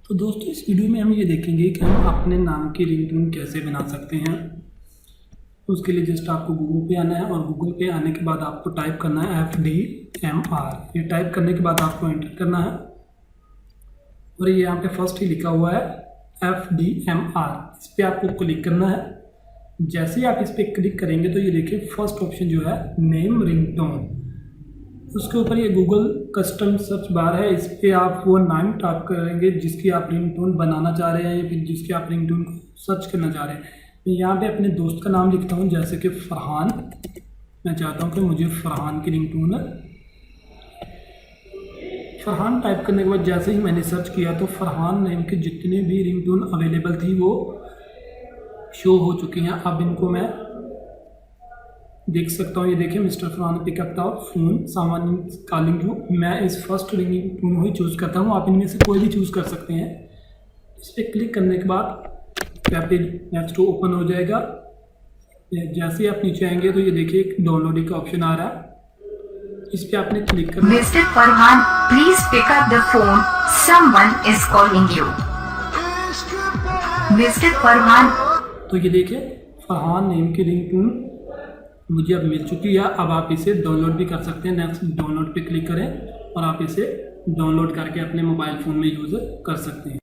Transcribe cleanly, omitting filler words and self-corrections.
तो दोस्तों इस वीडियो में हम ये देखेंगे कि हम अपने नाम की रिंगटोन कैसे बना सकते हैं। उसके लिए जस्ट आपको गूगल पे आना है और गूगल पे आने के बाद आपको टाइप करना है FDMR। ये टाइप करने के बाद आपको एंटर करना है और ये यहाँ पे फर्स्ट ही लिखा हुआ है FDMR। इस पर आपको क्लिक करना है। जैसे ही आप इस पर क्लिक करेंगे तो ये देखिए फर्स्ट ऑप्शन जो है नेम रिंगटोन, उसके ऊपर ये गूगल कस्टम सर्च बार है। इस पर आप वो नाम टाइप करेंगे जिसकी आप रिंगटोन बनाना चाह रहे हैं या फिर जिसकी आप रिंगटोन को सर्च करना चाह रहे हैं। मैं यहाँ पे अपने दोस्त का नाम लिखता हूँ, जैसे कि फरहान। मैं चाहता हूँ कि मुझे फरहान की रिंगटोन फरहान टाइप करने के बाद जैसे ही मैंने सर्च किया तो फरहान नेम के जितने भी रिंगटोन अवेलेबल थी वो शो हो चुकी हैं। अब इनको मैं देख सकता हूँ। ये देखिए mister Farhan pick up the phone सामान कॉलिंग यू। मैं इस फर्स्ट रिंगटोन ही चूज़ करता हूँ, आप इनमें से कोई भी चूज़ कर सकते हैं। इस पर क्लिक करने के बाद पेज नेक्स्ट ओपन हो जाएगा। जैसे ही आप नीचे आएंगे तो ये देखिए एक डाउनलोडिंग का ऑप्शन आ रहा है, इस पे आपने क्लिक करना है। Mister Farhan please pick up the phone, someone is calling you. Mister Farhan, तो ये देखिए फरहान नेम की रिंगटोन मुझे अब मिल चुकी है। अब आप इसे डाउनलोड भी कर सकते हैं। नेक्स्ट डाउनलोड पे क्लिक करें और आप इसे डाउनलोड करके अपने मोबाइल फ़ोन में यूज़ कर सकते हैं।